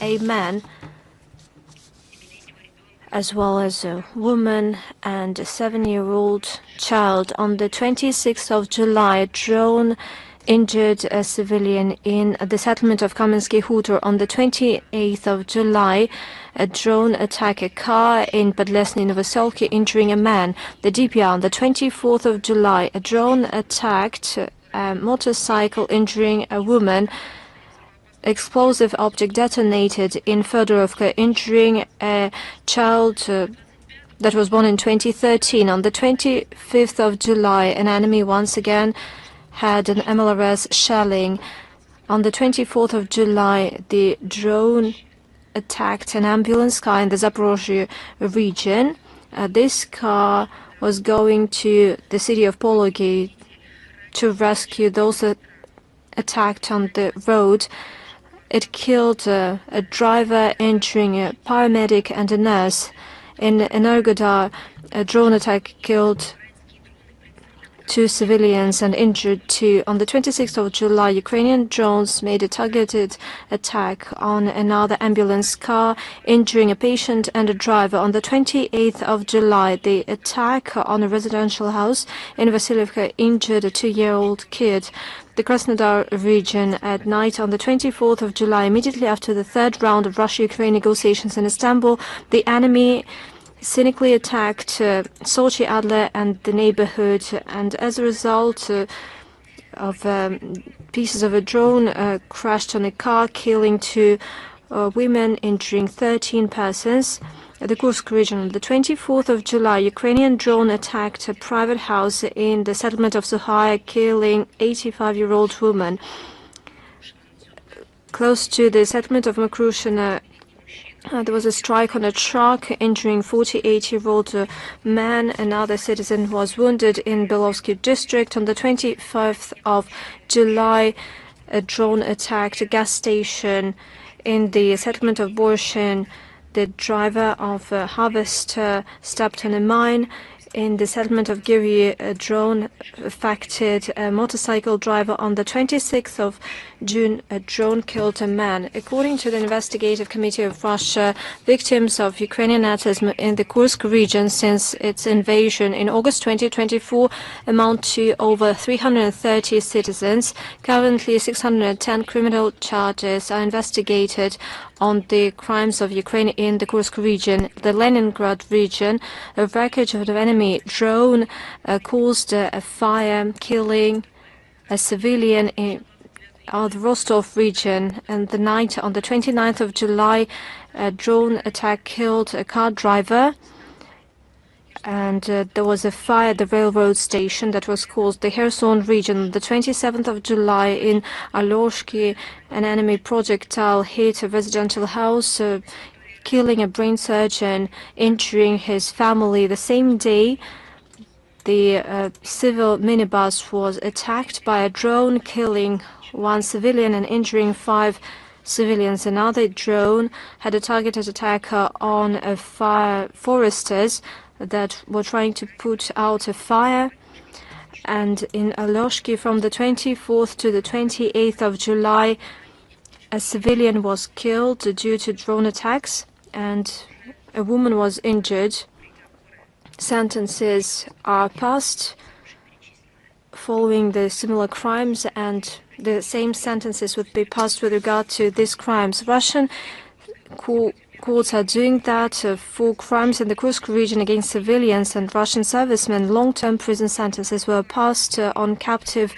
a man, as well as a woman and a 7-year-old child. On the 26th of July, a drone injured a civilian in the settlement of Kamenský Hutor. On the 28th of July, a drone attacked a car in Podlesny Novoselki, injuring a man. The DPR. On the 24th of July, a drone attacked a motorcycle, injuring a woman. Explosive object detonated in Fedorovka, injuring a child that was born in 2013. On the 25th of July, an enemy once again had an MLRS shelling. On the 24th of July, the drone attacked an ambulance car in the Zaporozhye region. This car was going to the city of Pologi to rescue those that attacked on the road. It killed a driver, injuring a paramedic and a nurse. In Energodar, a drone attack killed 2 civilians and injured 2. On the 26th of July, Ukrainian drones made a targeted attack on another ambulance car, injuring a patient and a driver. On the 28th of July, the attack on a residential house in Vasilievka injured a 2-year-old kid. The Krasnodar region at night on the 24th of July, immediately after the 3rd round of Russia-Ukraine negotiations in Istanbul, the enemy cynically attacked Sochi Adler and the neighborhood, and as a result of pieces of a drone crashed on a car, killing 2 women, injuring 13 persons. At the Kursk region, on the 24th of July, Ukrainian drone attacked a private house in the settlement of Suhaya, killing 85-year-old woman. Close to the settlement of Makrushina, there was a strike on a truck, injuring 48-year-old man. Another citizen was wounded in Belovsky district. On the 25th of July, a drone attacked a gas station in the settlement of Borshin. The driver of a harvester stepped on a mine. In the settlement of Giri, a drone affected a motorcycle driver. On the 26th of June, a drone killed a man. According to the Investigative Committee of Russia, victims of Ukrainian nazism in the Kursk region since its invasion in August 2024 amount to over 330 citizens. Currently, 610 criminal charges are investigated on the crimes of Ukraine in the Kursk region. The Leningrad region, a wreckage of the enemy drone caused a fire, killing a civilian in the Rostov region. And the night on the 29th of July, a drone attack killed a car driver. And there was a fire at the railroad station that was caused. The Kherson region, the 27th of July in Aloshki, an enemy projectile hit a residential house, killing a brain surgeon, injuring his family. The same day, the civil minibus was attacked by a drone, killing 1 civilian and injuring 5 civilians. Another drone had a targeted attack on foresters that were trying to put out a fire. And in Aloshki, from the 24th to the 28th of July, a civilian was killed due to drone attacks, and a woman was injured. Sentences are passed following the similar crimes, and the same sentences would be passed with regard to these crimes. Russian courts are doing that for crimes in the Kursk region against civilians and Russian servicemen. Long-term prison sentences were passed on captive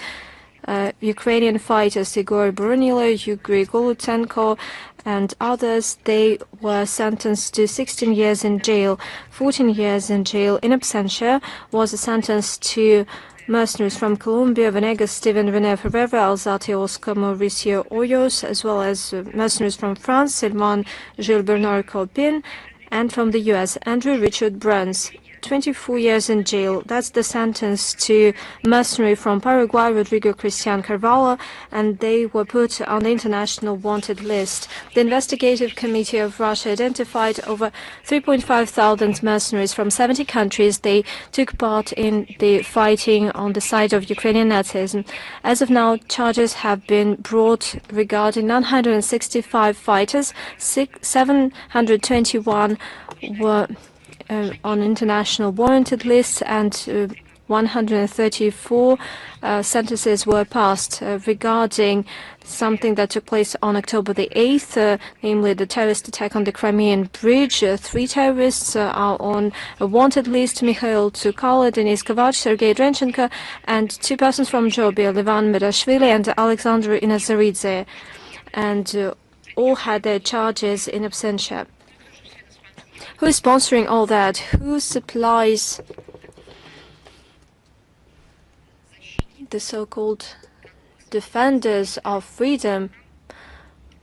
Ukrainian fighters Igor Boronilo, Yuri Golutenko, and others. They were sentenced to 16 years in jail. 14 years in jail in absentia was a sentence to mercenaries from Colombia, Venegas, Steven Rene Ferreira, Alzate Oscar Mauricio Hoyos, as well as mercenaries from France, Sylvain Gilles Bernard Colpin, and from the US, Andrew Richard Burns. 24 years in jail. That's the sentence to mercenary from Paraguay, Rodrigo Cristian Carvalho, and they were put on the international wanted list. The investigative committee of Russia identified over 3,500 mercenaries from 70 countries. They took part in the fighting on the side of Ukrainian Nazism. As of now, charges have been brought regarding 965 fighters. 721 were on international warranted lists, and 134 sentences were passed regarding something that took place on October the 8th, namely the terrorist attack on the Crimean Bridge. 3 terrorists are on a wanted list: Mikhail Tsukala, Denis Kovac, Sergei Drenchenko, and 2 persons from Georgia, Levan Medashvili and Alexander Inazaridze, and all had their charges in absentia. Who is sponsoring all that? Who supplies the so-called defenders of freedom?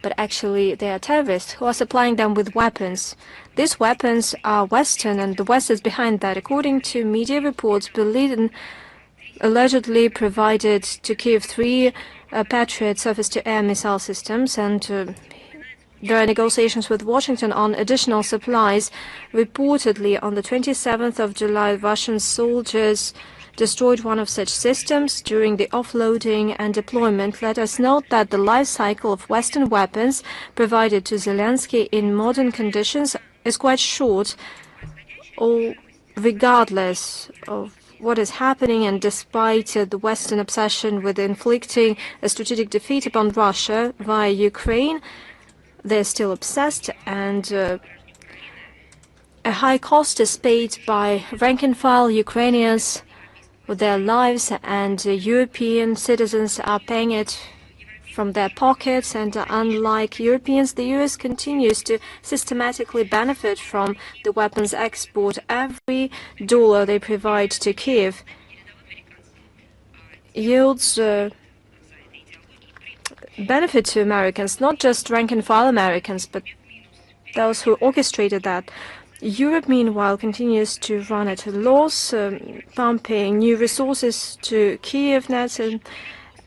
But actually they are terrorists who are supplying them with weapons. These weapons are Western, and the West is behind that. According to media reports, Berlin allegedly provided to Kiev 3 Patriot surface-to-air missile systems, and there are negotiations with Washington on additional supplies. Reportedly, on the 27th of July, Russian soldiers destroyed one of such systems during the offloading and deployment. Let us note that the life cycle of Western weapons provided to Zelensky in modern conditions is quite short, regardless of what is happening, and despite the Western obsession with inflicting a strategic defeat upon Russia via Ukraine. They're still obsessed, and a high cost is paid by rank-and-file Ukrainians with their lives, and European citizens are paying it from their pockets. And unlike Europeans, the US continues to systematically benefit from the weapons export. Every dollar they provide to Kiev yields benefit to Americans, not just rank-and-file Americans, but those who orchestrated that. Europe, meanwhile, continues to run at a loss, pumping new resources to Kiev net,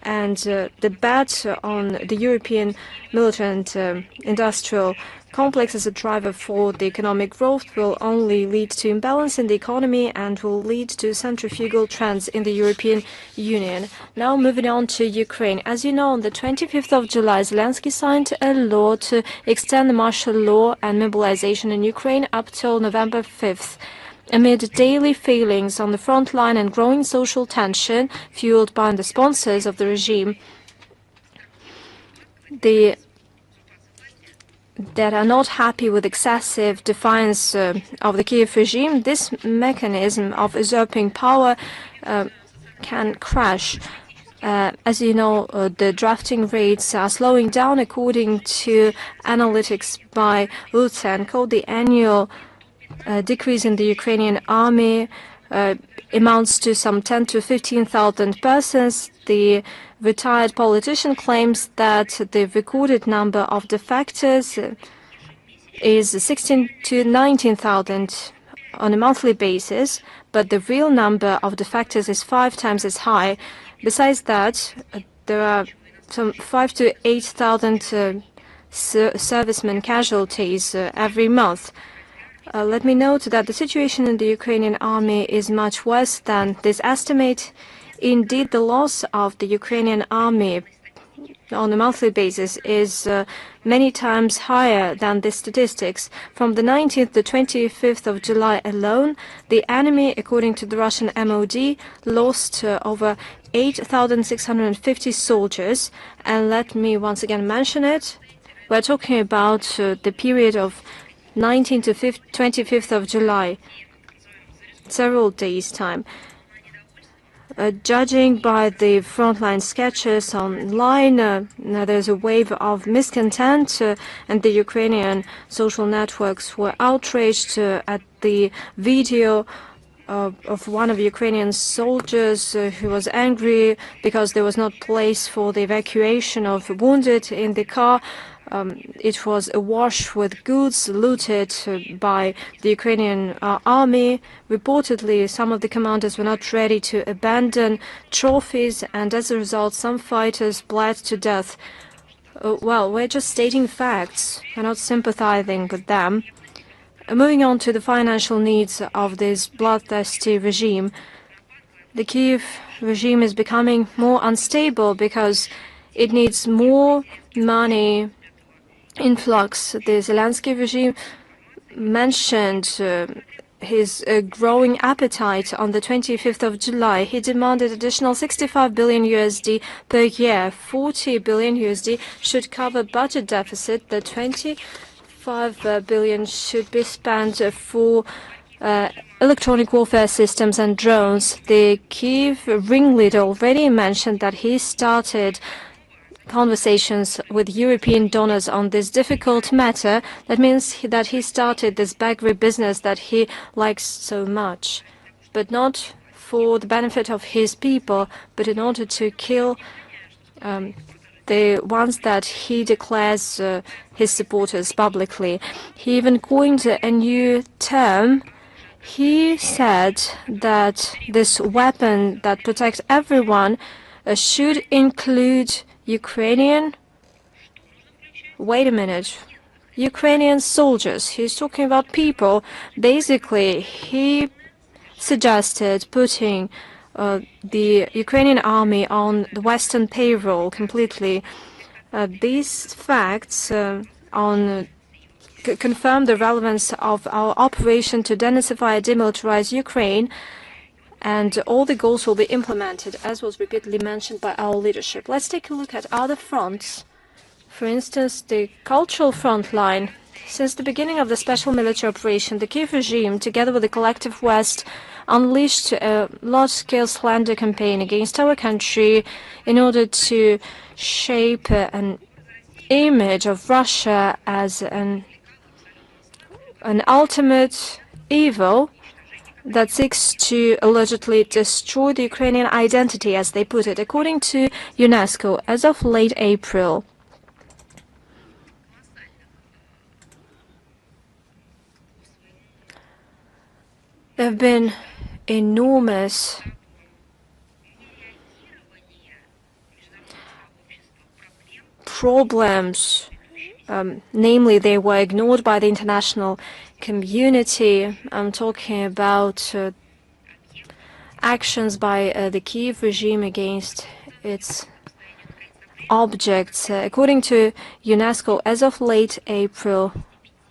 and the bet on the European military and industrial complex as a driver for the economic growth will only lead to imbalance in the economy and will lead to centrifugal trends in the European Union. Now moving on to Ukraine. As you know, on the 25th of July, Zelensky signed a law to extend the martial law and mobilization in Ukraine up till November 5th. Amid daily failings on the front line and growing social tension fueled by the sponsors of the regime, that are not happy with excessive defiance of the Kiev regime, this mechanism of usurping power can crash. As you know, the drafting rates are slowing down. According to analytics by REUTERS, the annual decrease in the Ukrainian army amounts to some 10 to 15,000 persons. The retired politician claims that the recorded number of defectors is 16 to 19,000 on a monthly basis, but the real number of defectors is 5 times as high. Besides that, there are some 5 to 8,000 servicemen casualties every month. Let me note that the situation in the Ukrainian army is much worse than this estimate. Indeed, the loss of the Ukrainian army on a monthly basis is many times higher than the statistics. From the 19th to 25th of July alone, the enemy, according to the Russian MOD, lost over 8,650 soldiers. And let me once again mention it. We're talking about the period of 19th to 25th of July, several days' time. Judging by the frontline sketches online, there's a wave of miscontent, and the Ukrainian social networks were outraged at the video of one of the Ukrainian soldiers who was angry because there was not place for the evacuation of wounded in the car. It was awash with goods looted by the Ukrainian army. Reportedly, some of the commanders were not ready to abandon trophies, and as a result, some fighters bled to death. Well, we're just stating facts. We're not sympathizing with them. Moving on to the financial needs of this bloodthirsty regime, the Kiev regime is becoming more unstable because it needs more money influx. The Zelensky regime mentioned his growing appetite on the 25th of July. He demanded additional 65 billion USD per year. 40 billion USD should cover budget deficit. The 25 billion should be spent for electronic warfare systems and drones. The Kiev ringleader already mentioned that he started conversations with European donors on this difficult matter. That means that he started this bakery business that he likes so much, but not for the benefit of his people, but in order to kill the ones that he declares his supporters publicly. He even coined a new term. He said that this weapon that protects everyone should include Ukrainian, wait a minute, Ukrainian soldiers. He's talking about people. Basically, he suggested putting the Ukrainian army on the Western payroll completely. These facts confirm the relevance of our operation to denazify and demilitarize Ukraine, and all the goals will be implemented, as was repeatedly mentioned by our leadership. Let's take a look at other fronts. For instance, the cultural front line. Since the beginning of the special military operation, the Kiev regime, together with the collective West, unleashed a large-scale slander campaign against our country in order to shape an image of Russia as an ultimate evil that seeks to allegedly destroy the Ukrainian identity, as they put it. According to UNESCO, as of late April, there have been enormous problems. Namely, they were ignored by the international community. I'm talking about actions by the Kiev regime against its objects. According to UNESCO, as of late April,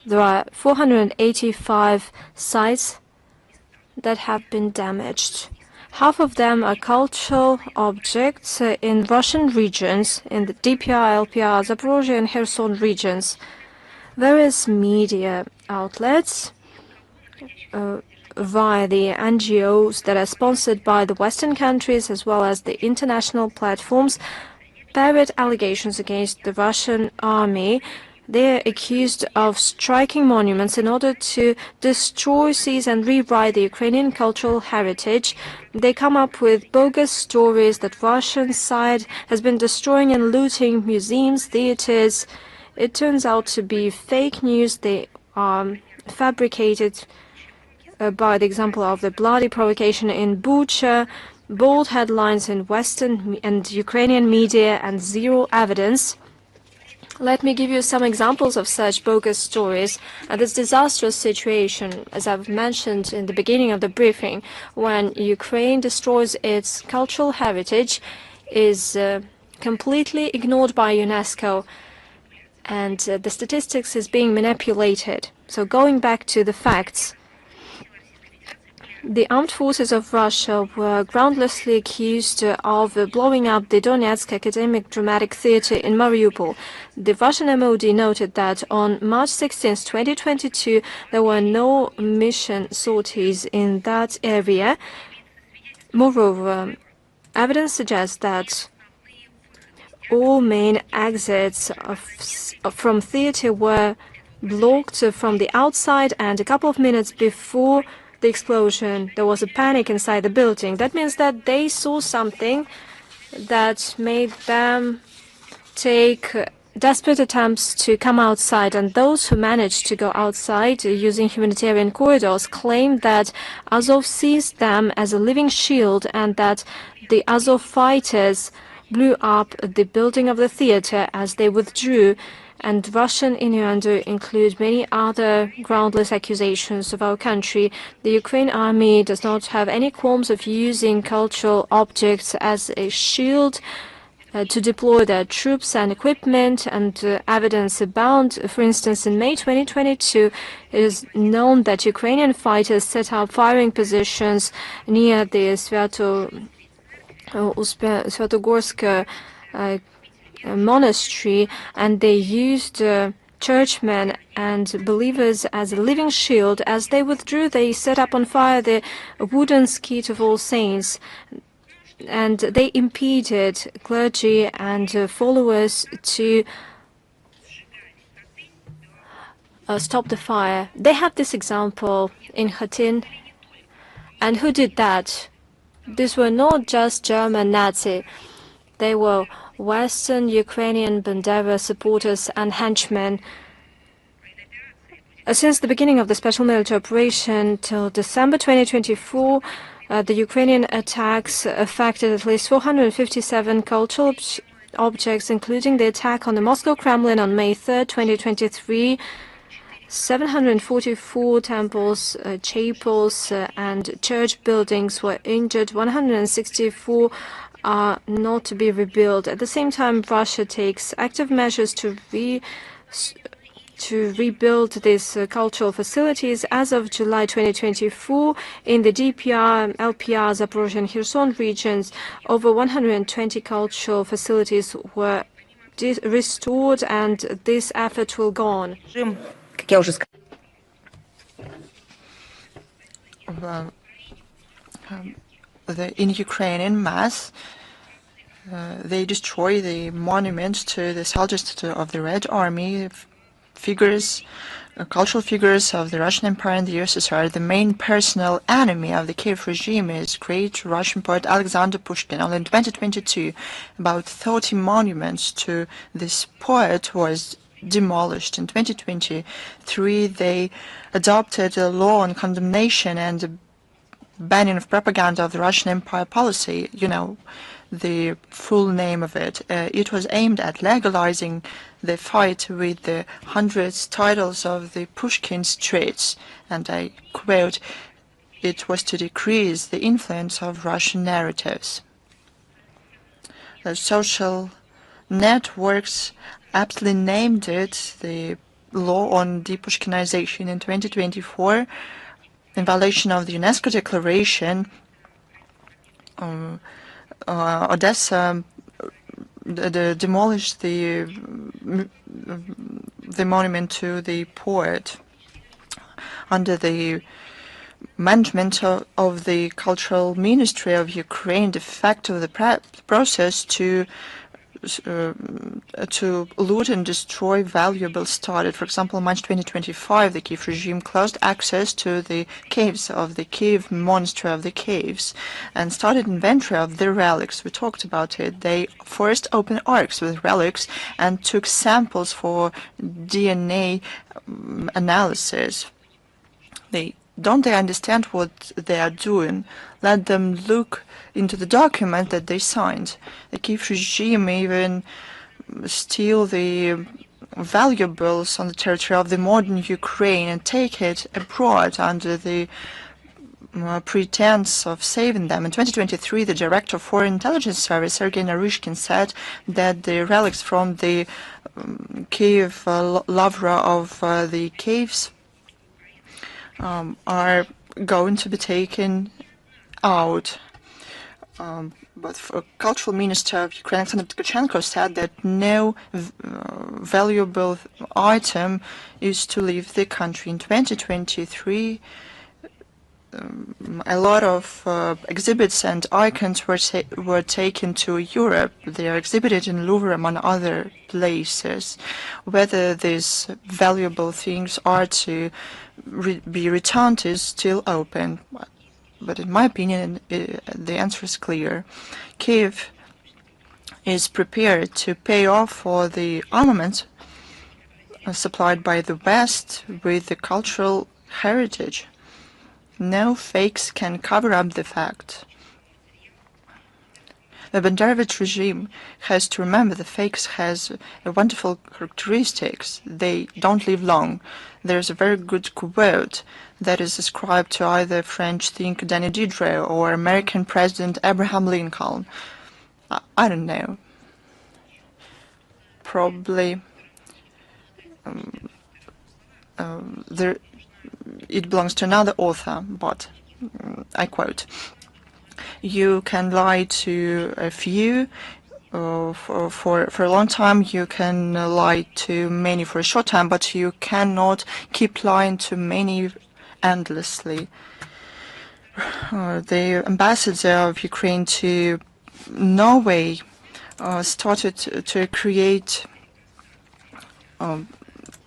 there are 485 sites that have been damaged. Half of them are cultural objects in Russian regions, in the DPR, LPR, Zaporozhye and Kherson regions. Various media outlets via the NGOs that are sponsored by the Western countries as well as the international platforms parrot allegations against the Russian army. They are accused of striking monuments in order to destroy, seize and rewrite the Ukrainian cultural heritage. They come up with bogus stories that Russian side has been destroying and looting museums, theaters. It turns out to be fake news. They are fabricated by the example of the bloody provocation in Bucha, bold headlines in Western and Ukrainian media, and zero evidence. Let me give you some examples of such bogus stories. This disastrous situation, as I've mentioned in the beginning of the briefing, when Ukraine destroys its cultural heritage, is completely ignored by UNESCO, and the statistics is being manipulated. So going back to the facts, the armed forces of Russia were groundlessly accused of blowing up the Donetsk Academic Dramatic Theatre in Mariupol. The Russian MOD noted that on March 16, 2022, there were no mission sorties in that area. Moreover, evidence suggests that all main exits from theatre were blocked from the outside, and a couple of minutes before the explosion, there was a panic inside the building. That means that they saw something that made them take desperate attempts to come outside, and those who managed to go outside using humanitarian corridors claim that Azov sees them as a living shield and that the Azov fighters blew up the building of the theater as they withdrew. And Russian innuendo include many other groundless accusations of our country. The Ukraine army does not have any qualms of using cultural objects as a shield to deploy their troops and equipment, and evidence abound. For instance, in May 2022, it is known that Ukrainian fighters set up firing positions near the Svyatogorsk monastery, and they used churchmen and believers as a living shield. As they withdrew, they set up on fire the wooden skeet of All Saints, and they impeded clergy and followers to stop the fire. They had this example in Khatin. And who did that? These were not just German Nazi. They were Western Ukrainian Bandera supporters and henchmen. Since the beginning of the special military operation till December 2024, the Ukrainian attacks affected at least 457 cultural objects, including the attack on the Moscow Kremlin on May 3, 2023. 744 temples, chapels, and church buildings were injured. 164 are not to be rebuilt. At the same time, Russia takes active measures to rebuild these cultural facilities. As of July 2024, in the DPR, LPR, Zaporozhye and Kherson regions, over 120 cultural facilities were restored, and this effort will go on. In Ukrainian mass, they destroy the monuments to the soldiers of the Red Army, figures, cultural figures of the Russian Empire and the USSR. The main personal enemy of the Kiev regime is great Russian poet Alexander Pushkin. Only in 2022, about 30 monuments to this poet was demolished. In 2023, they adopted a law on condemnation and banning of propaganda of the Russian Empire policy. You know the full name of it. It was aimed at legalizing the fight with the hundreds titles of the Pushkin streets, and I quote, it was to decrease the influence of Russian narratives. The social networks aptly named it the law on depushkinization. In 2024, in violation of the UNESCO declaration, Odessa demolished the monument to the poet under the management of the Cultural Ministry of Ukraine. The fact of the process to loot and destroy valuables started. For example, in March 2025, the Kiev regime closed access to the caves of the Kiev Monastery of the Caves and started inventory of the relics. We talked about it. They first opened arks with relics and took samples for DNA analysis. Don't they understand what they are doing? Let them look into the document that they signed. The Kiev regime even steal the valuables on the territory of the modern Ukraine and take it abroad under the pretense of saving them. In 2023, the director of Foreign Intelligence Service, Sergei Naryshkin, said that the relics from the Kiev Lavra of the caves are going to be taken out. But the Cultural Minister of Ukraine, Alexander Tkachenko, said that no valuable item is to leave the country. In 2023, a lot of exhibits and icons were taken to Europe. They are exhibited in Louvre, among other places. Whether these valuable things are to be returned is still open. But in my opinion, the answer is clear. Kiev is prepared to pay off for the armaments supplied by the West with the cultural heritage. No fakes can cover up the fact. The Banderovich regime has to remember the fakes has a wonderful characteristics. They don't live long. There's a very good quote that is ascribed to either French thinker Denis Diderot or American President Abraham Lincoln. I don't know. Probably it belongs to another author, but I quote, "You can lie to a few for a long time, you can lie to many for a short time, but you cannot keep lying to many endlessly." The ambassador of Ukraine to Norway started to create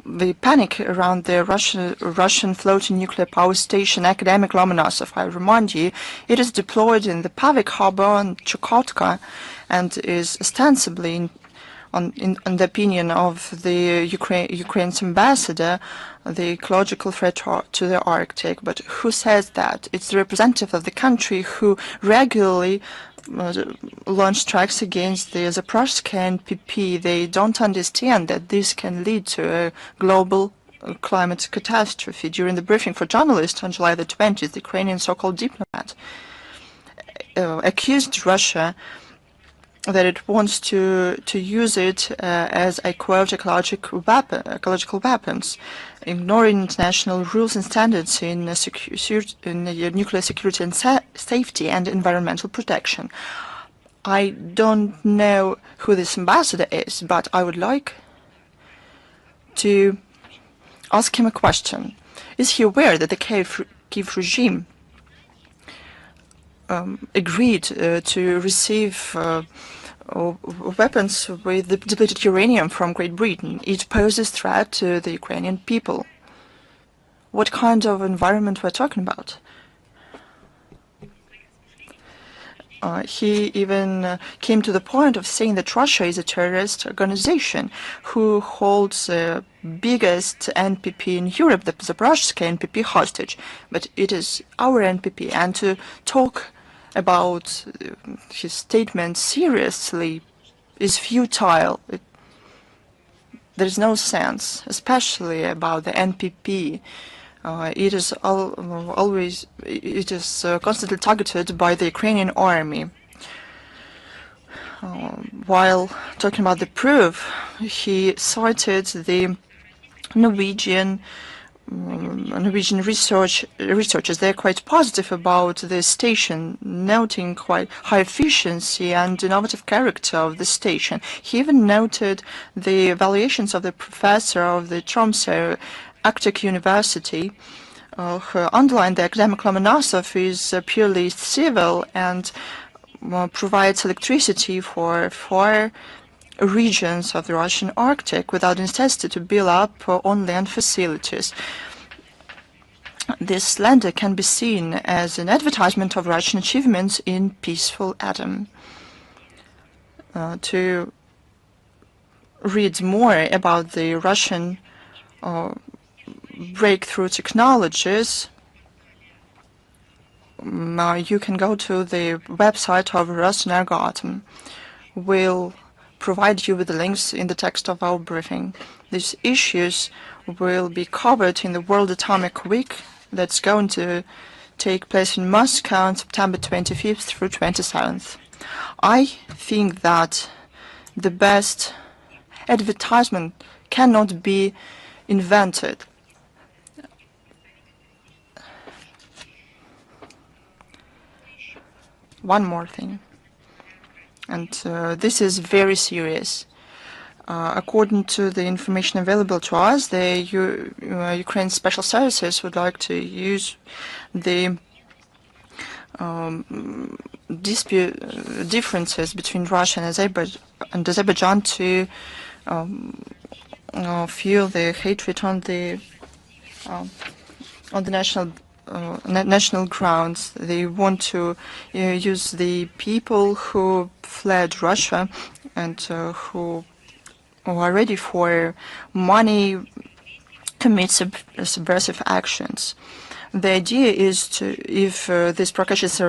the panic around the Russian floating nuclear power station Academic Lomonosov. I remind you, it is deployed in the Pavik harbor in Chukotka and is ostensibly, in the opinion of the Ukraine's ambassador, the ecological threat to the Arctic. But who says that? It's the representative of the country who regularly launch strikes against the Zaporozhye NPP. They don't understand that this can lead to a global climate catastrophe. During the briefing for journalists on July the 20th, the Ukrainian so-called diplomat accused Russia that it wants to use it as, I quote, ecological weapons, ignoring international rules and standards in nuclear security and safety and environmental protection. I don't know who this ambassador is, but I would like to ask him a question. Is he aware that the Kiev regime agreed to receive weapons with depleted uranium from Great Britain? It poses threat to the Ukrainian people. What kind of environment we're talking about? He even came to the point of saying that Russia is a terrorist organization who holds the biggest NPP in Europe, the Zaporozhye NPP, hostage. But it is our NPP, and to talk about his statement seriously is futile. There is no sense, especially about the NPP. It is constantly targeted by the Ukrainian army. While talking about the proof, he cited the Norwegian researchers. They're quite positive about the station, noting quite high efficiency and innovative character of the station. He even noted the evaluations of the professor of the Tromsø Arctic University, who underlined the academic Lomonosov is purely civil and provides electricity for 4 regions of the Russian Arctic without necessity to build up on land facilities. This slander can be seen as an advertisement of Russian achievements in peaceful atom. To read more about the Russian breakthrough technologies, you can go to the website of Rosenergoatom. We'll provide you with the links in the text of our briefing. These issues will be covered in the World Atomic Week that's going to take place in Moscow on September 25th through 27th. I think that the best advertisement cannot be invented. One more thing, and this is very serious. According to the information available to us, the Ukraine Special Services would like to use the differences between Russia and Azerbaijan to fuel the hatred on the national grounds. They want to use the people who fled Russia and who are ready for money commit subversive actions. The idea is to, if these provocations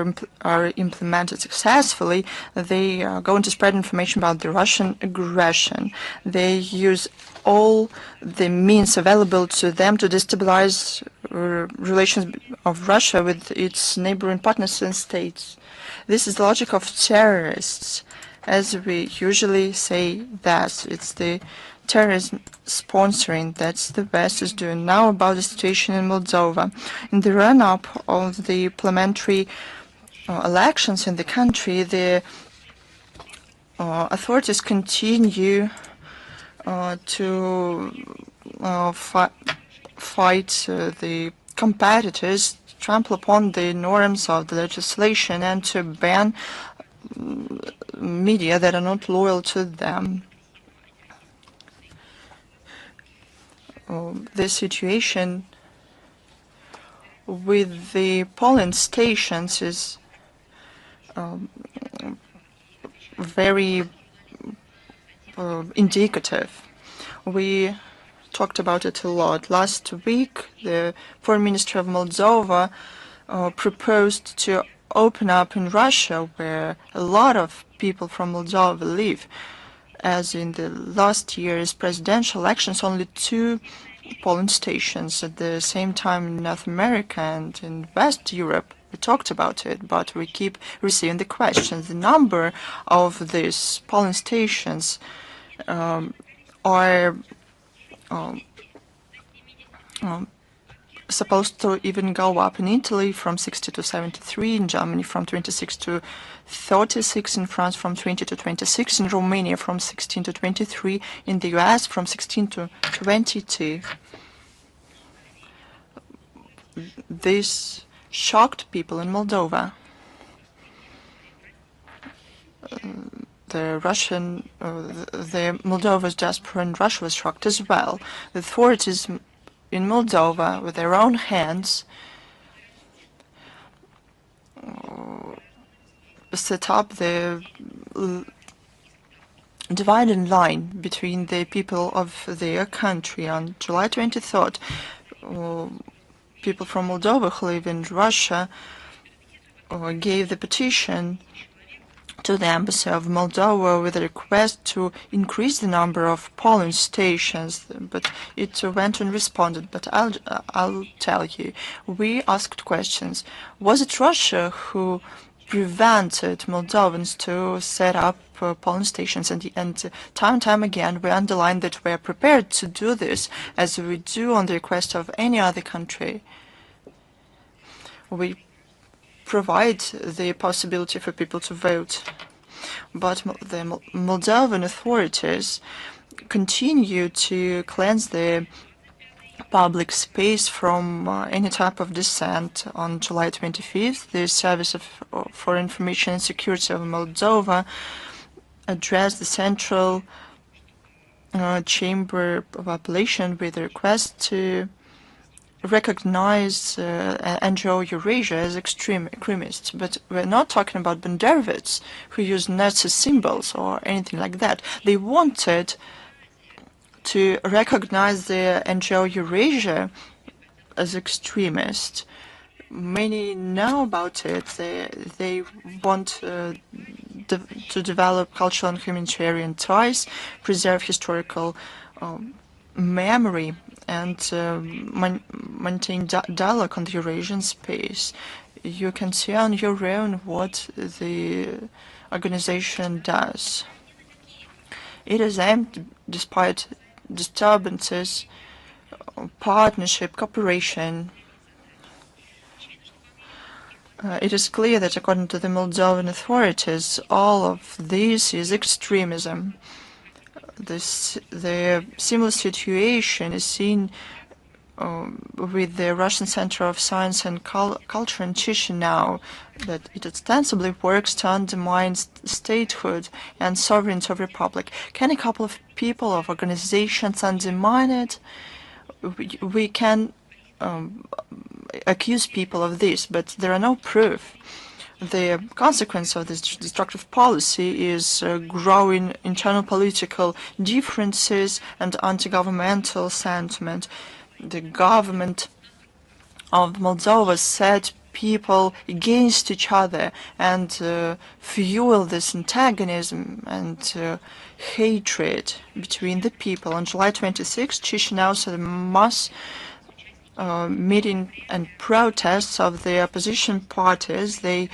are implemented successfully, they are going to spread information about the Russian aggression. They use all the means available to them to destabilize relations of Russia with its neighboring partners and states. This is the logic of terrorists. As we usually say, that it's the terrorism sponsoring that the West is doing. Now about the situation in Moldova. In the run-up of the parliamentary elections in the country, the authorities continue to fight the competitors, trample upon the norms of the legislation, and to ban media that are not loyal to them. The situation with the polling stations is very indicative. We talked about it a lot. Last week, the Foreign Minister of Moldova proposed to open up in Russia, where a lot of people from Moldova live. As in the last year's presidential elections, only 2 polling stations. At the same time in North America and in West Europe, we talked about it, but we keep receiving the questions. The number of these polling stations are supposed to even go up in Italy from 60 to 73, in Germany from 26 to 36, in France from 20 to 26, in Romania from 16 to 23, in the US from 16 to 22. This shocked people in Moldova. The Moldova's diaspora in Russia was shocked as well. The authorities in Moldova, with their own hands, set up the dividing line between the people of their country. On July 23rd, people from Moldova who live in Russia gave the petition to the Embassy of Moldova with a request to increase the number of polling stations, but it went unresponded. But I'll tell you, we asked questions. Was it Russia who prevented Moldovans to set up polling stations? And time and time again, we underlined that we are prepared to do this, as we do on the request of any other country. We provide the possibility for people to vote. But the Moldovan authorities continue to cleanse the public space from any type of dissent. On July 25th, the Service for Information and Security of Moldova addressed the Central Chamber of Appellation with a request to recognize NGO Eurasia as extremists, but we're not talking about Banderovics who use Nazi symbols or anything like that. They wanted to recognize the NGO Eurasia as extremist. Many know about it. They want to develop cultural and humanitarian ties, preserve historical memory, and maintain dialogue on the Eurasian space. You can see on your own what the organization does. It is aimed, despite disturbances, partnership, cooperation. It is clear that according to the Moldovan authorities, all of this is extremism. The similar situation is seen with the Russian Center of Science and Culture in Chisinau, that it ostensibly works to undermine statehood and sovereignty of the republic. Can a couple of people, of organizations undermine it? We can accuse people of this, but there are no proof. the consequence of this destructive policy is growing internal political differences and anti-governmental sentiment. The government of Moldova set people against each other and fuel this antagonism and hatred between the people. On July 26, Chisinau had a mass meeting and protests of the opposition parties. They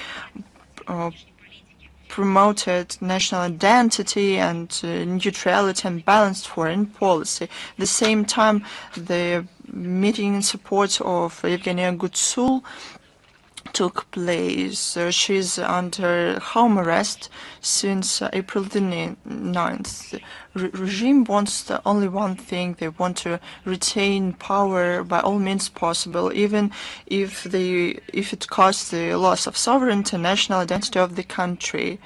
promoted national identity and neutrality and balanced foreign policy. At the same time, the meeting in support of Evgenia Gutsul took place. She's under home arrest since April the 9th. The regime wants only one thing. They want to retain power by all means possible, even if it costs the loss of sovereignty and national identity of the country.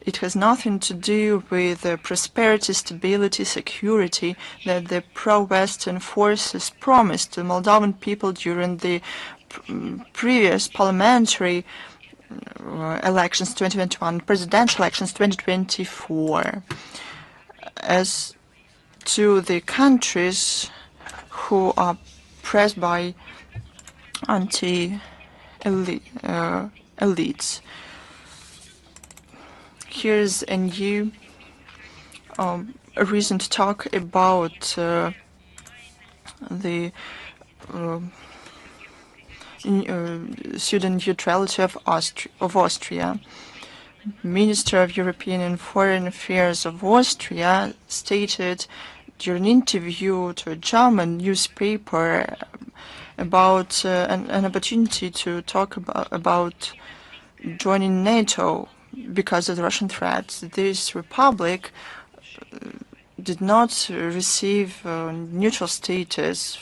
It has nothing to do with the prosperity, stability, security that the pro-Western forces promised the Moldovan people during the previous parliamentary elections 2021, presidential elections 2024. As to the countries who are pressed by anti-elites, here's a new reason to talk about the pseudo-neutrality of Austria. Minister of European and Foreign Affairs of Austria stated during an interview to a German newspaper about an opportunity to talk about joining NATO because of the Russian threats. This republic did not receive neutral status,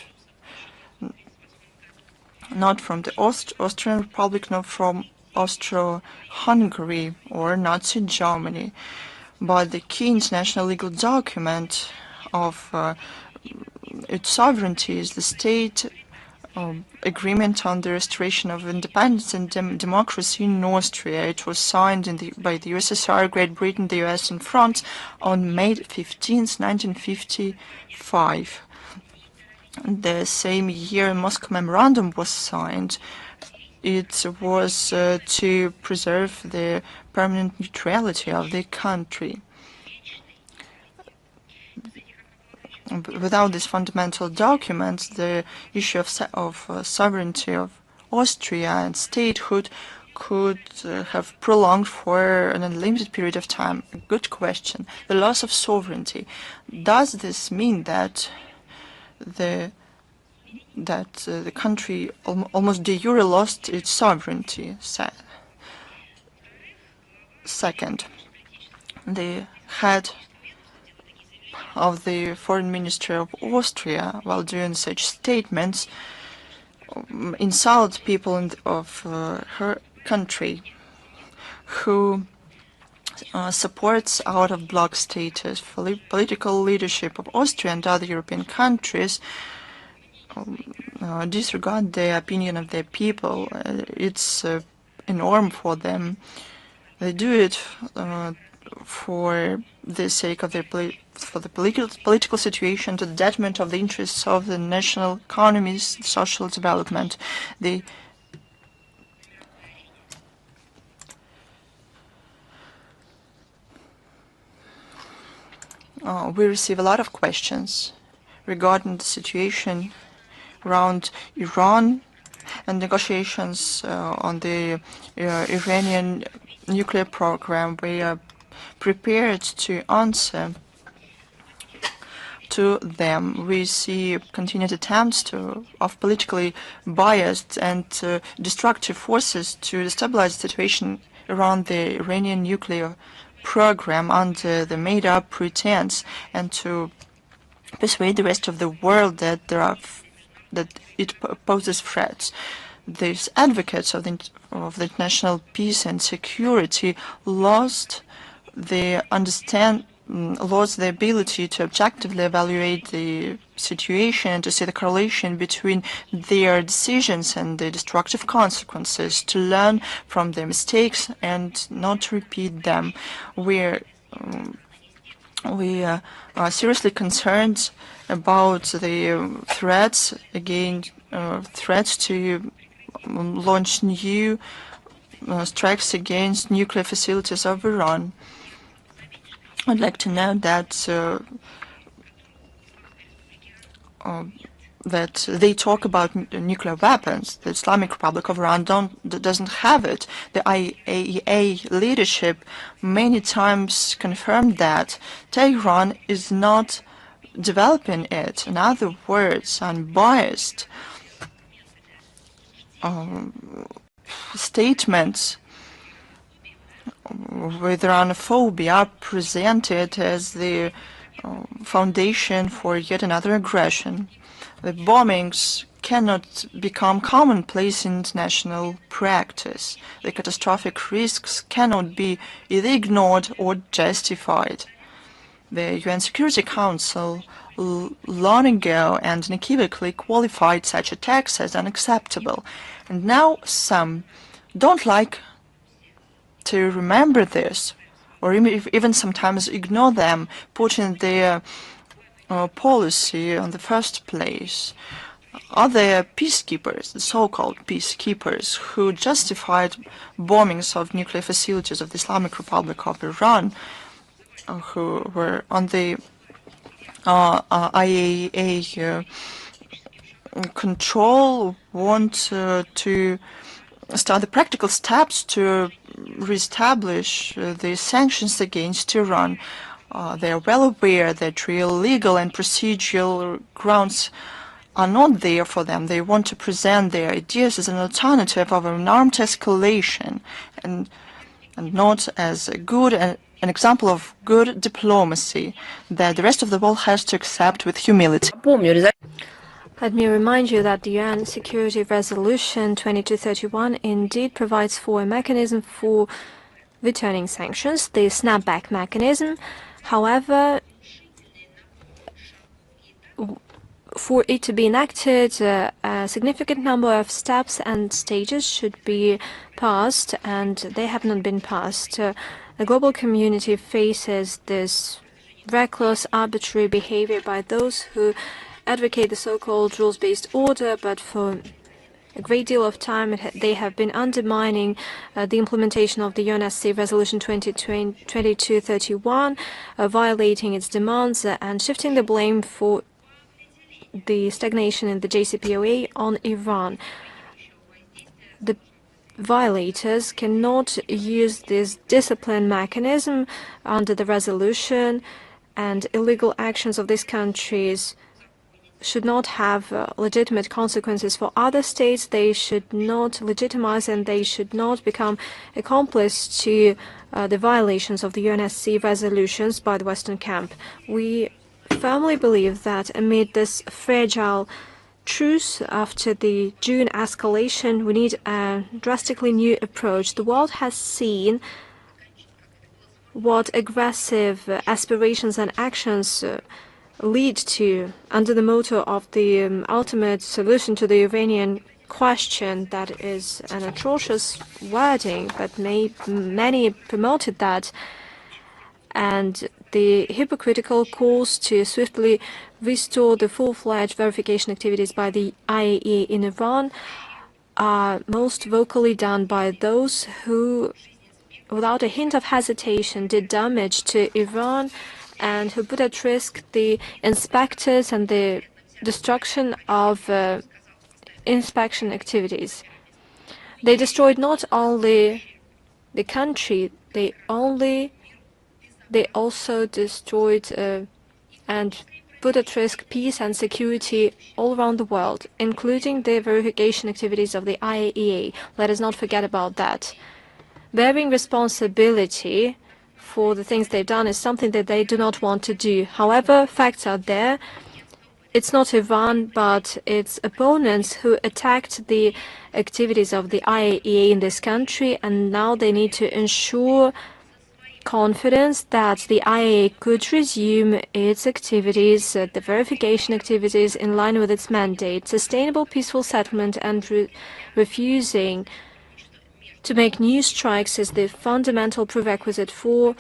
not from the Austrian Republic, not from Austro-Hungary or Nazi Germany, but the key international legal document of its sovereignty is the state agreement on the restoration of independence and democracy in Austria. It was signed by the USSR, Great Britain, the US and France on May 15, 1955. The same year, a Moscow Memorandum was signed. It was to preserve the permanent neutrality of the country. Without this fundamental document, the issue of sovereignty of Austria and statehood could have prolonged for an unlimited period of time. A good question. The loss of sovereignty. Does this mean that the country almost de jure lost its sovereignty? Second, the head of the foreign ministry of Austria, while doing such statements, insult people of her country who supports out-of-bloc status. Political leadership of Austria and other European countries disregard the opinion of their people. It's a norm for them. They do it for the sake of for the political situation, to the detriment of the interests of the national economies, social development. We receive a lot of questions regarding the situation around Iran and negotiations on the Iranian nuclear program. We are prepared to answer to them. We see continued attempts of politically biased and destructive forces to destabilize the situation around the Iranian nuclear program under the made-up pretense, and to persuade the rest of the world that it poses threats. These advocates of the international peace and security lost the lost the ability to objectively evaluate the situation, to see the correlation between their decisions and the destructive consequences, to learn from their mistakes and not to repeat them. We are seriously concerned about the threats to launch new strikes against nuclear facilities of Iran. I'd like to note that that they talk about nuclear weapons. The Islamic Republic of Iran doesn't have it. The IAEA leadership many times confirmed that Tehran is not developing it. In other words, unbiased statements with Iranophobia are presented as the foundation for yet another aggression. The bombings cannot become commonplace in international practice. The catastrophic risks cannot be either ignored or justified. The UN Security Council long ago and unequivocally qualified such attacks as unacceptable. And now some don't like to remember this, or even sometimes ignore them, putting their policy on the first place. Other peacekeepers, the so-called peacekeepers, who justified bombings of nuclear facilities of the Islamic Republic of Iran, who were on the IAEA control, want to start the practical steps to reestablish the sanctions against Iran. They are well aware that real legal and procedural grounds are not there for them. They want to present their ideas as an alternative of an armed escalation and not as an example of good diplomacy that the rest of the world has to accept with humility. Let me remind you that the UN Security Resolution 2231 indeed provides for a mechanism for returning sanctions, the snapback mechanism. However, for it to be enacted, a significant number of steps and stages should be passed, and they have not been passed. The global community faces this reckless, arbitrary behavior by those who advocate the so-called rules-based order, but for a great deal of time they have been undermining the implementation of the UNSC Resolution 2231, violating its demands and shifting the blame for the stagnation in the JCPOA on Iran. The violators cannot use this discipline mechanism under the resolution, and illegal actions of these countries should not have legitimate consequences for other states. They should not legitimize and they should not become accomplice to the violations of the UNSC resolutions by the Western camp. We firmly believe that amid this fragile truce after the June escalation, we need a drastically new approach. The world has seen what aggressive aspirations and actions lead to under the motto of the ultimate solution to the Iranian question. That is an atrocious wording, but many promoted that. And the hypocritical calls to swiftly restore the full-fledged verification activities by the IAEA in Iran are most vocally done by those who, without a hint of hesitation, did damage to Iran and who put at risk the inspectors and the destruction of inspection activities. They destroyed not only the country, they also destroyed and put at risk peace and security all around the world, including the verification activities of the IAEA. Let us not forget about that. Bearing responsibility for the things they've done is something that they do not want to do. However, facts are there. It's not Iran, but its opponents who attacked the activities of the IAEA in this country, and now they need to ensure confidence that the IAEA could resume its activities, the verification activities, in line with its mandate. Sustainable peaceful settlement and refusing to make new strikes is the fundamental prerequisite for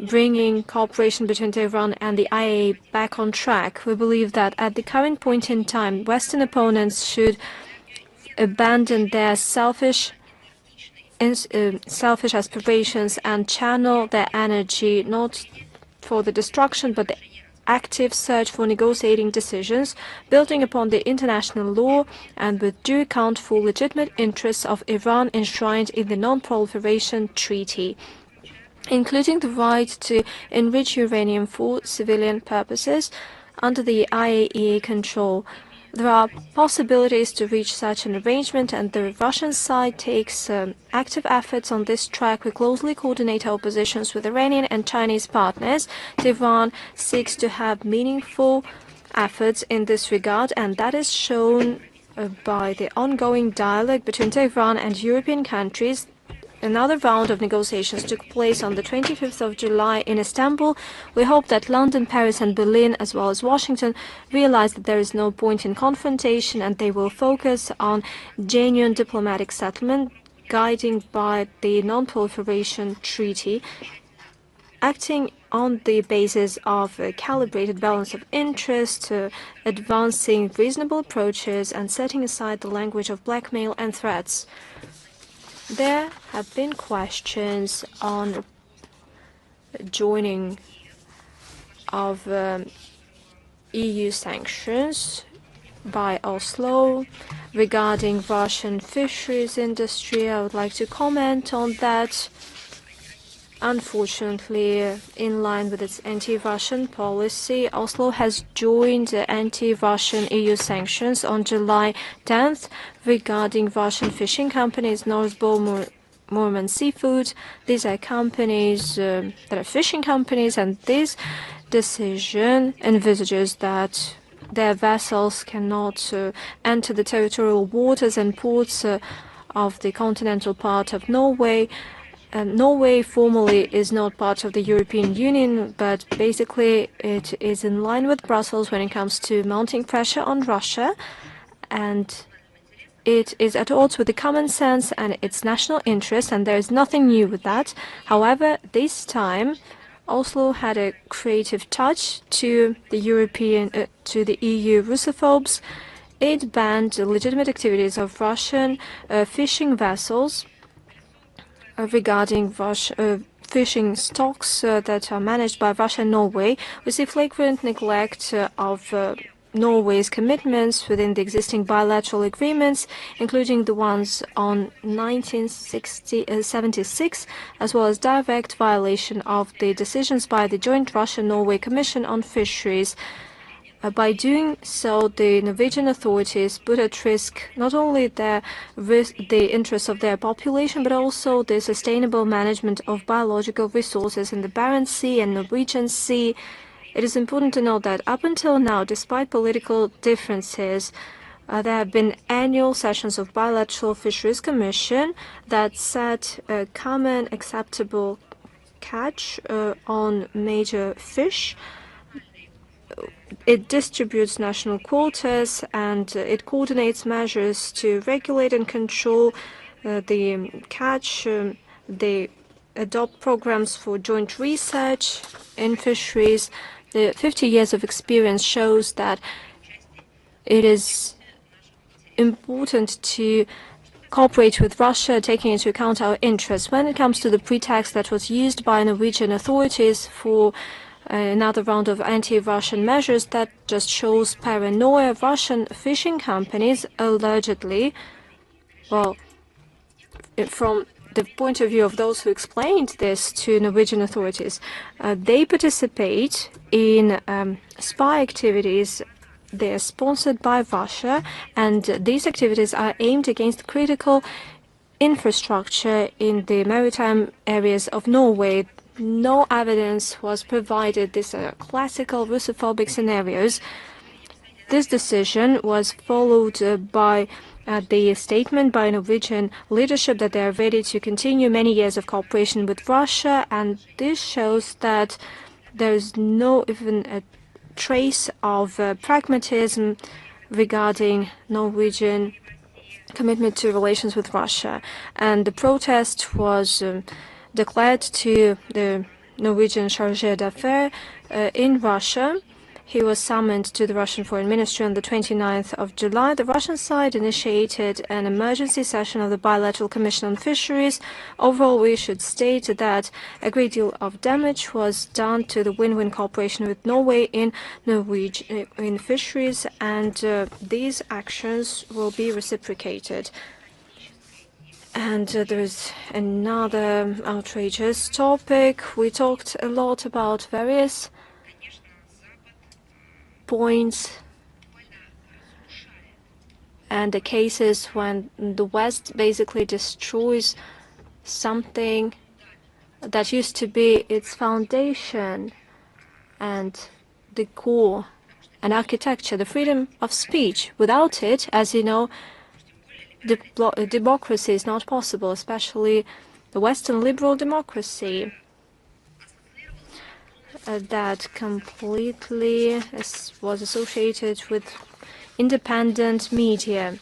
bringing cooperation between Tehran and the IAEA back on track. We believe that at the current point in time, Western opponents should abandon their selfish aspirations and channel their energy not for the destruction but the active search for negotiating decisions, building upon the international law and with due account for legitimate interests of Iran enshrined in the Non-Proliferation Treaty, including the right to enrich uranium for civilian purposes under the IAEA control. There are possibilities to reach such an arrangement, and the Russian side takes active efforts on this track. We closely coordinate our positions with Iranian and Chinese partners. Tehran seeks to have meaningful efforts in this regard, and that is shown by the ongoing dialogue between Tehran and European countries. Another round of negotiations took place on the 25th of July in Istanbul. We hope that London, Paris and Berlin, as well as Washington, realize that there is no point in confrontation and they will focus on genuine diplomatic settlement, guiding by the Non-Proliferation Treaty, acting on the basis of a calibrated balance of interest, advancing reasonable approaches and setting aside the language of blackmail and threats. There have been questions on joining of EU sanctions by Oslo regarding Russian fisheries industry. I would like to comment on that. Unfortunately, in line with its anti-Russian policy, Oslo has joined anti-Russian EU sanctions on July 10th regarding Russian fishing companies, Northbow, Murman Seafood. These are companies that are fishing companies, and this decision envisages that their vessels cannot enter the territorial waters and ports of the continental part of Norway. Norway formally is not part of the European Union, but basically it is in line with Brussels when it comes to mounting pressure on Russia, and it is at odds with the common sense and its national interest, and there is nothing new with that. However, this time Oslo had a creative touch to the EU Russophobes. It banned the legitimate activities of Russian fishing vessels regarding fishing stocks that are managed by Russia and Norway. We see flagrant neglect of Norway's commitments within the existing bilateral agreements, including the ones on 1976, as well as direct violation of the decisions by the Joint Russia-Norway Commission on Fisheries. By doing so, the Norwegian authorities put at risk not only the interests of their population, but also the sustainable management of biological resources in the Barents Sea and Norwegian Sea. It is important to note that up until now, despite political differences, there have been annual sessions of bilateral fisheries commission that set a common acceptable catch on major fish. It distributes national quotas and it coordinates measures to regulate and control the catch. They adopt programs for joint research in fisheries. The 50 years of experience shows that it is important to cooperate with Russia, taking into account our interests. When it comes to the pretext that was used by Norwegian authorities for another round of anti-Russian measures, that just shows paranoia. Russian fishing companies allegedly, well, from the point of view of those who explained this to Norwegian authorities, they participate in spy activities. They are sponsored by Russia, and these activities are aimed against critical infrastructure in the maritime areas of Norway. No evidence was provided. These are classical Russophobic scenarios. This decision was followed by at the statement by Norwegian leadership that they are ready to continue many years of cooperation with Russia, and this shows that there is no even a trace of pragmatism regarding Norwegian commitment to relations with Russia. And the protest was declared to the Norwegian chargé d'affaires in Russia. He was summoned to the Russian Foreign Ministry on the 29th of July. The Russian side initiated an emergency session of the Bilateral Commission on Fisheries. Overall, we should state that a great deal of damage was done to the win-win cooperation with Norway in fisheries, and these actions will be reciprocated. And there is another outrageous topic. We talked a lot about various points and the cases when the West basically destroys something that used to be its foundation and the core and architecture, the freedom of speech. Without it, as you know, democracy is not possible, especially the Western liberal democracy. That completely was associated with independent media.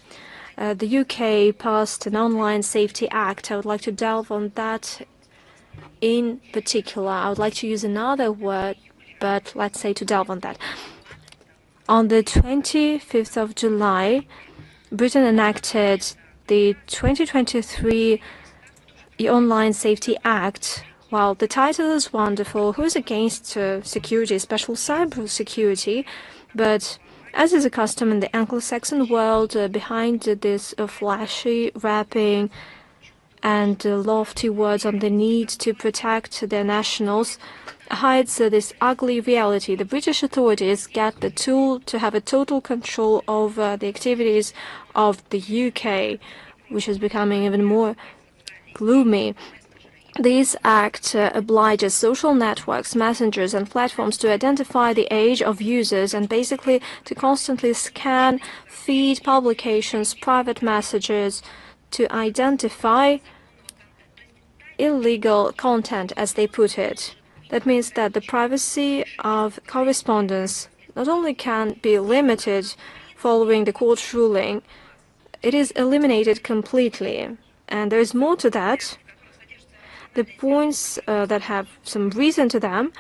The UK passed an Online Safety Act. I would like to delve on that in particular. I would like to use another word, but let's say to delve on that. On the 25th of July, Britain enacted the 2023 Online Safety Act. While the title is wonderful, who's against security, especially cyber security? But as is a custom in the Anglo-Saxon world, behind this flashy wrapping and lofty words on the need to protect their nationals hides this ugly reality. The British authorities get the tool to have a total control over the activities of the UK, which is becoming even more gloomy. This act obliges social networks, messengers, and platforms to identify the age of users and basically to constantly scan, feed publications, private messages, to identify illegal content, as they put it. That means that the privacy of correspondence not only can be limited following the court ruling, it is eliminated completely. And there is more to that. The points that have some reason to them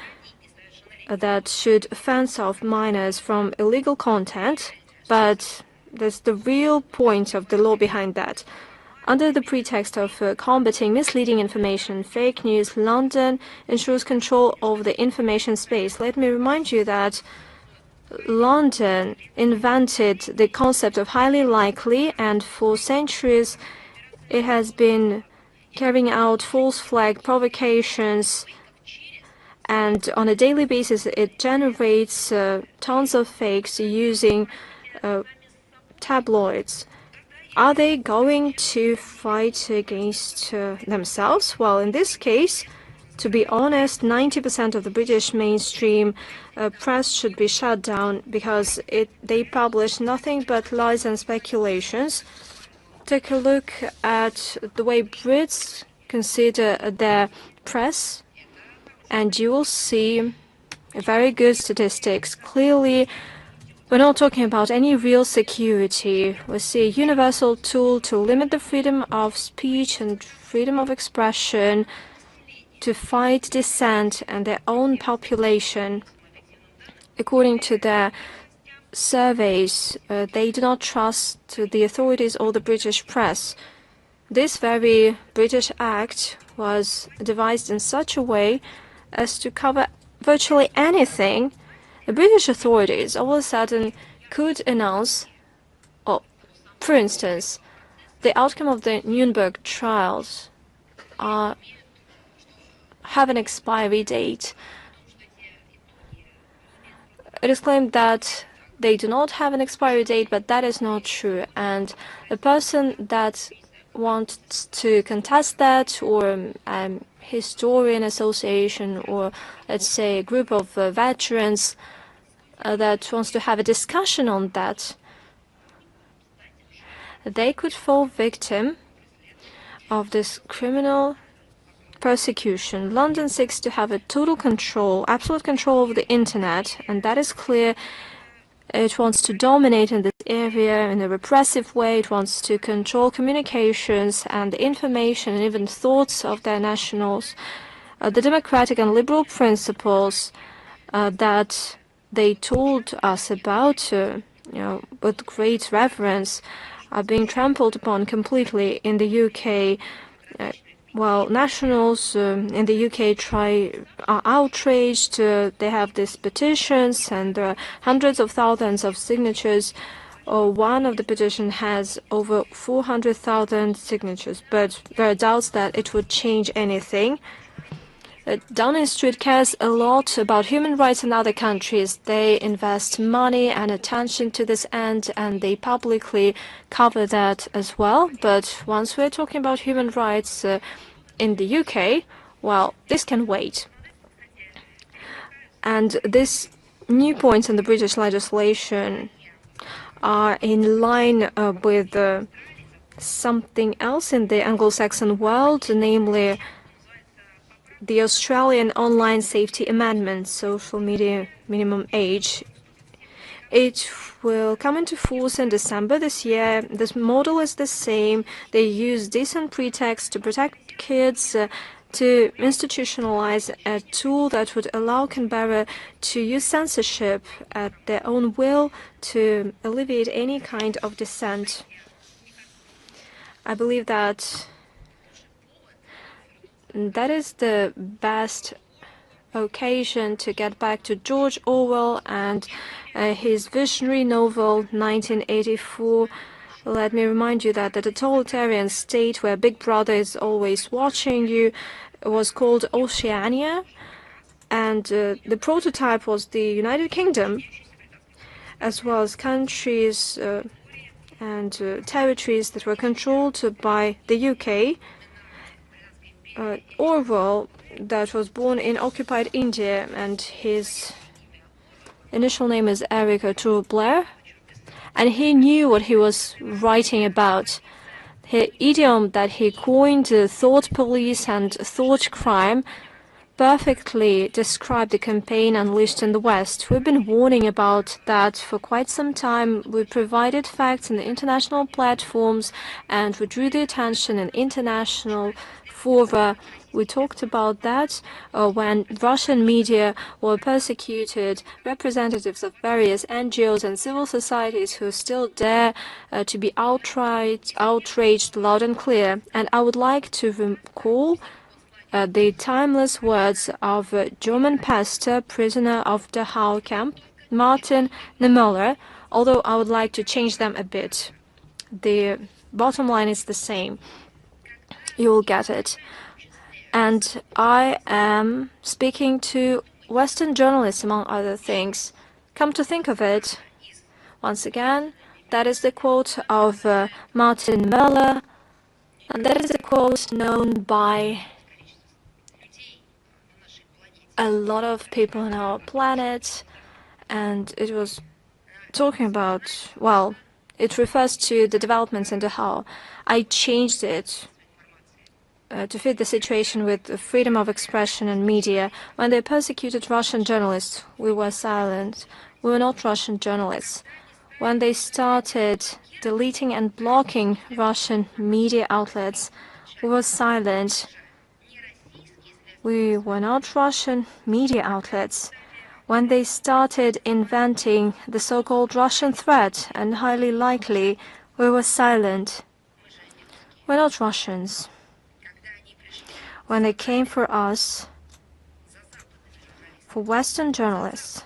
that should fence off minors from illegal content, but that's the real point of the law behind that. Under the pretext of combating misleading information, fake news, London ensures control over the information space. Let me remind you that London invented the concept of highly likely, and for centuries it has been carrying out false flag provocations, and on a daily basis it generates tons of fakes using tabloids. Are they going to fight against themselves? Well, in this case, to be honest, 90% of the British mainstream press should be shut down because they publish nothing but lies and speculations. Take a look at the way Brits consider their press, and you will see very good statistics. Clearly, we're not talking about any real security. We see a universal tool to limit the freedom of speech and freedom of expression, to fight dissent and their own population. According to their surveys, they do not trust the authorities or the British press. This very British Act was devised in such a way as to cover virtually anything. The British authorities all of a sudden could announce, for instance, the outcome of the Nuremberg trials have an expiry date. It is claimed that they do not have an expiry date, but that is not true. And a person that wants to contest that, or a historian association, or let's say a group of veterans that wants to have a discussion on that, they could fall victim of this criminal persecution. London seeks to have a total control, absolute control over the internet, and that is clear. It wants to dominate in this area in a repressive way. It wants to control communications and the information and even thoughts of their nationals. The democratic and liberal principles that they told us about, with great reverence, are being trampled upon completely in the UK. Well, nationals in the UK are outraged. They have these petitions, and there are hundreds of thousands of signatures. One of the petitions has over 400,000 signatures, but there are doubts that it would change anything. Downing Street cares a lot about human rights in other countries. They invest money and attention to this end, and they publicly cover that as well. But once we're talking about human rights in the UK, well, this can wait. And these new points in the British legislation are in line with something else in the Anglo-Saxon world, namely the Australian Online Safety Amendment, social media minimum age. It will come into force in December this year. This model is the same. They use decent pretexts to protect kids, to institutionalize a tool that would allow Canberra to use censorship at their own will to alleviate any kind of dissent. I believe that is the best occasion to get back to George Orwell and his visionary novel 1984. Let me remind you that the totalitarian state where Big Brother is always watching you was called Oceania, and the prototype was the United Kingdom, as well as countries and territories that were controlled by the UK. Orwell, that was born in occupied India, and his initial name is Eric Arthur Blair, and he knew what he was writing about. The idiom that he coined, thought police and thought crime, perfectly described the campaign unleashed in the West. We've been warning about that for quite some time. We provided facts in the international platforms, and we drew the attention in international fora. We talked about that when Russian media were persecuted. Representatives of various NGOs and civil societies who still dare to be outraged loud and clear. And I would like to recall the timeless words of a German pastor, prisoner of Dachau camp, Martin Niemöller, although I would like to change them a bit. The bottom line is the same. You will get it. And I am speaking to Western journalists, among other things. Come to think of it, once again, that is the quote of Martin Niemöller, and that is a quote known by a lot of people on our planet, and it was talking about, well, it refers to the developments in Dachau. I changed it to fit the situation with freedom of expression and media. When they persecuted Russian journalists, we were silent. We were not Russian journalists. When they started deleting and blocking Russian media outlets, we were silent. We were not Russian media outlets. When they started inventing the so-called Russian threat, and highly likely, we were silent. We're not Russians. When they came for us, for Western journalists,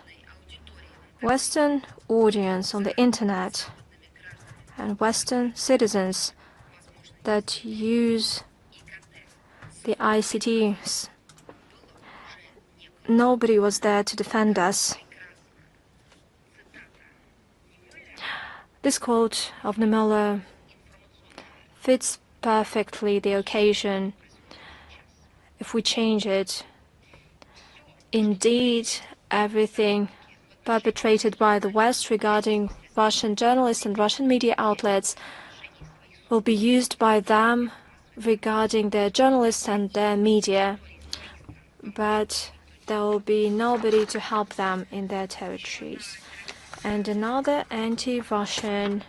Western audience on the internet, and Western citizens that use the ICTs, nobody was there to defend us. This quote of Niemöller fits perfectly the occasion. If we change it, indeed, everything perpetrated by the West regarding Russian journalists and Russian media outlets will be used by them regarding their journalists and their media, but there will be nobody to help them in their territories. And another anti-Russian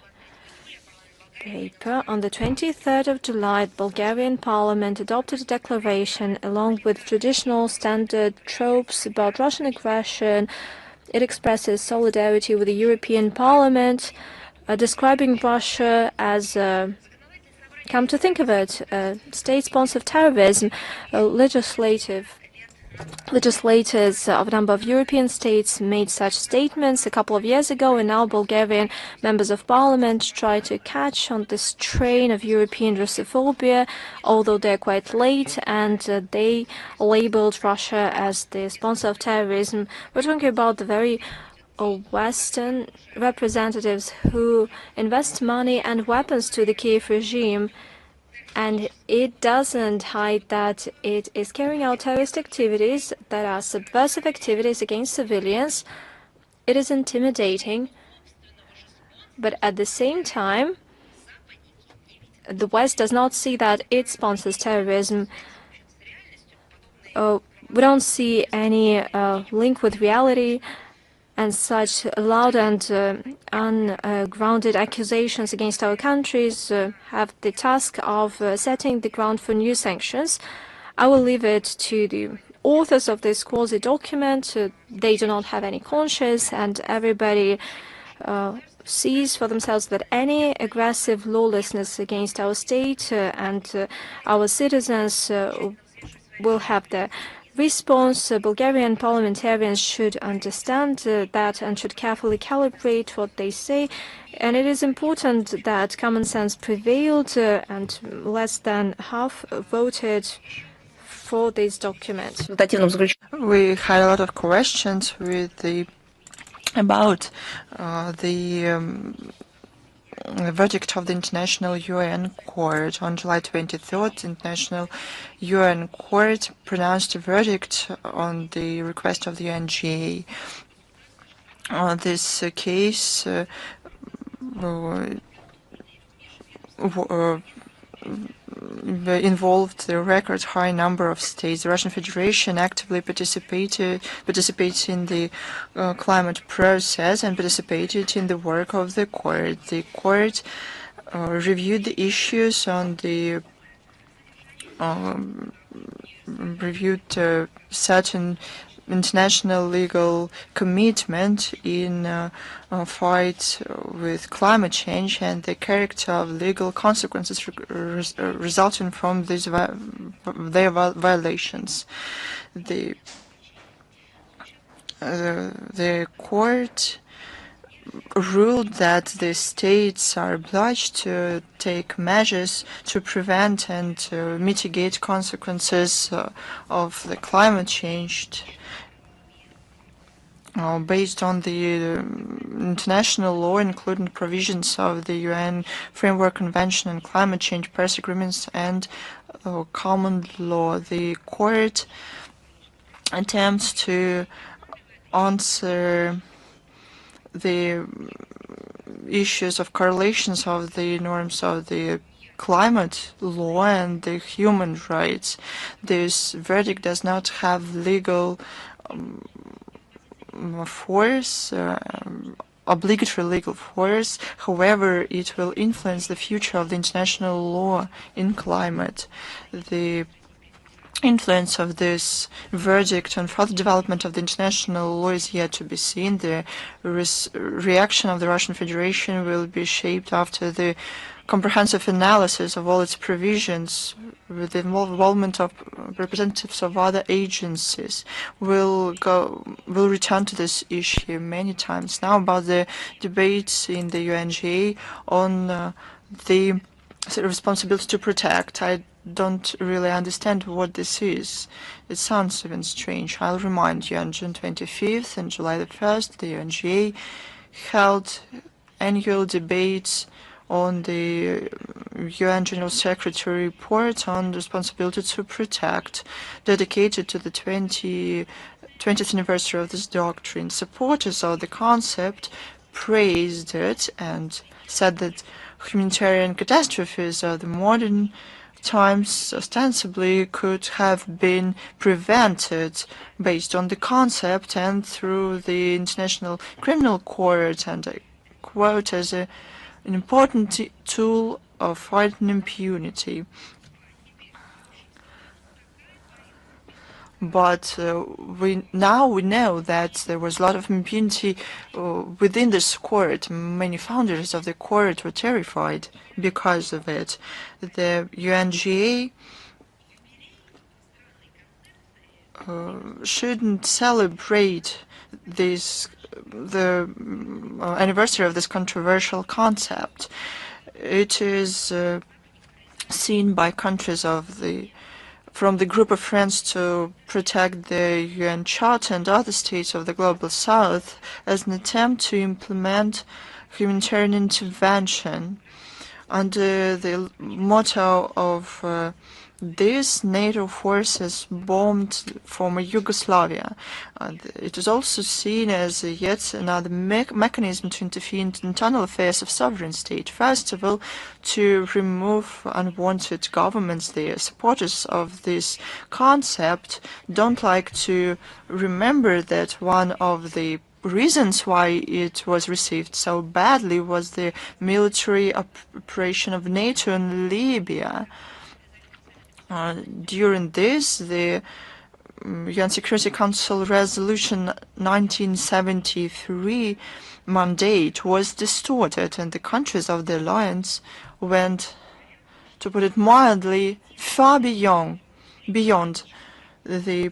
paper. On the 23rd of July, Bulgarian parliament adopted a declaration along with traditional standard tropes about Russian aggression. It expresses solidarity with the European Parliament, describing Russia as, come to think of it, a state sponsor of terrorism. Legislators of a number of European states made such statements a couple of years ago, and now Bulgarian members of parliament try to catch on this train of European Russophobia, although they're quite late, and they labeled Russia as the sponsor of terrorism. We're talking about the very Western representatives who invest money and weapons to the Kiev regime, and it doesn't hide that it is carrying out terrorist activities that are subversive activities against civilians. It is intimidating, but at the same time, the West does not see that it sponsors terrorism. We don't see any link with reality, and such loud and ungrounded accusations against our countries have the task of setting the ground for new sanctions. I will leave it to the authors of this quasi-document. They do not have any conscience, and everybody sees for themselves that any aggressive lawlessness against our state and our citizens will have the response. Bulgarian parliamentarians should understand that and should carefully calibrate what they say. And it is important that common sense prevailed, and less than half voted for this document. We had a lot of questions about the verdict of the International UN Court. On July 23rd, the International UN Court pronounced a verdict on the request of the UNGA. This case involved the record high number of states. The Russian Federation actively participates in the climate process and participated in the work of the court. The court reviewed the issues on the certain international legal commitment in fight with climate change and the character of legal consequences resulting from these their violations. The court ruled that the states are obliged to take measures to prevent and to mitigate consequences of the climate change based on the international law, including provisions of the UN Framework Convention on Climate Change, Paris Agreements, and common law. The court attempts to answer the issues of correlations of the norms of the climate law and the human rights. This verdict does not have legal force, obligatory legal force. However, it will influence the future of the international law in climate. The influence of this verdict on further development of the international law is yet to be seen. The reaction of the Russian Federation will be shaped after the comprehensive analysis of all its provisions with the involvement of representatives of other agencies. We'll return to this issue many times now about the debates in the UNGA on the responsibility to protect. I don't really understand what this is. It sounds even strange. I'll remind you, on June 25th and July the 1st, the UNGA held annual debates on the UN General Secretary report on responsibility to protect, dedicated to the 20th anniversary of this doctrine. Supporters of the concept praised it and said that humanitarian catastrophes of the modern times ostensibly could have been prevented based on the concept and through the International Criminal Court, and I quote, as an important tool of fighting impunity. But we know that there was a lot of impunity within this court. Many founders of the court were terrified because of it. The UNGA shouldn't celebrate the anniversary of this controversial concept. It is seen by countries from the group of friends to protect the UN Charter and other states of the Global South as an attempt to implement humanitarian intervention. Under the motto of this, NATO forces bombed former Yugoslavia. It is also seen as yet another mechanism to interfere in internal affairs of sovereign state. First of all, to remove unwanted governments. The supporters of this concept don't like to remember that one of the reasons why it was received so badly was the military operation of NATO in Libya. During this, the UN Security Council Resolution 1973 mandate was distorted, and the countries of the alliance went, to put it mildly, far beyond the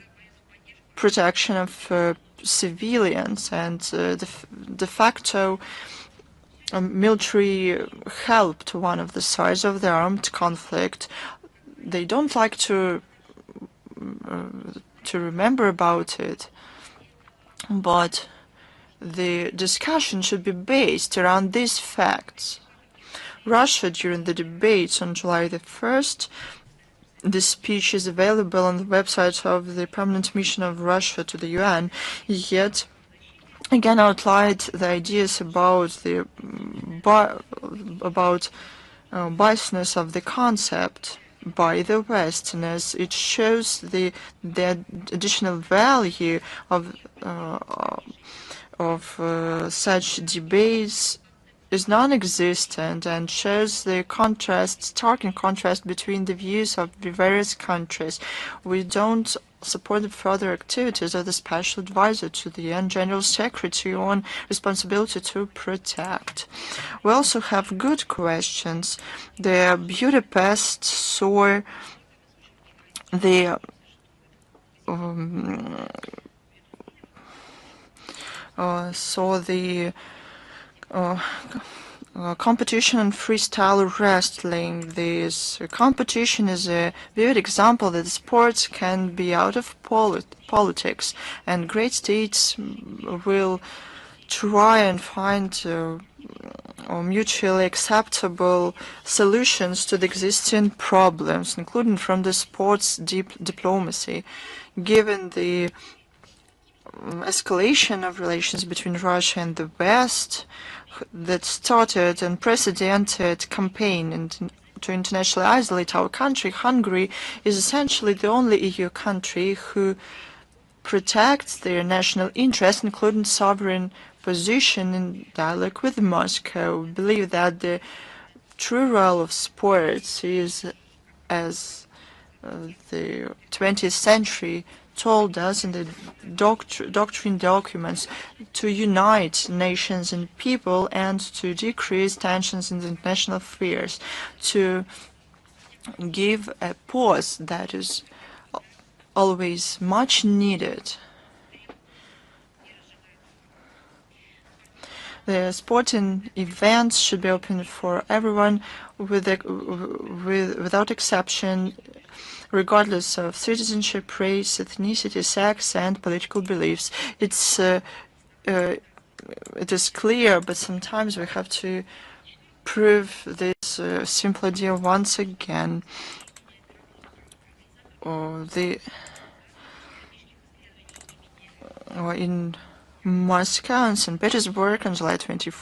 protection of civilians, and de facto military helped one of the sides of the armed conflict. They don't like to remember about it, but the discussion should be based around these facts. Russia, during the debates on July the 1st, the speech is available on the website of the Permanent Mission of Russia to the UN, yet again outlined the ideas about the biasness of the concept by the West, and as it shows the additional value of such debates is non-existent, and shows the stark contrast between the views of the various countries. We don't support the further activities of the Special Advisor to the UN General Secretary on responsibility to protect. We also have good questions. The Budapest saw the competition in freestyle wrestling. This competition is a vivid example that sports can be out of politics, and great states will try and find mutually acceptable solutions to the existing problems, including from the sports diplomacy. Given the escalation of relations between Russia and the West that started an unprecedented campaign to internationally isolate our country, Hungary is essentially the only EU country who protects their national interests, including sovereign position in dialogue with Moscow. We believe that the true role of sports is, as the 20th century told us in the doctrine documents, to unite nations and people and to decrease tensions in the international affairs, to give a pause that is always much needed. The sporting events should be open for everyone without exception, regardless of citizenship, race, ethnicity, sex, and political beliefs. It is clear, but sometimes we have to prove this simple idea once again. In Moscow and St. Petersburg on July 24th,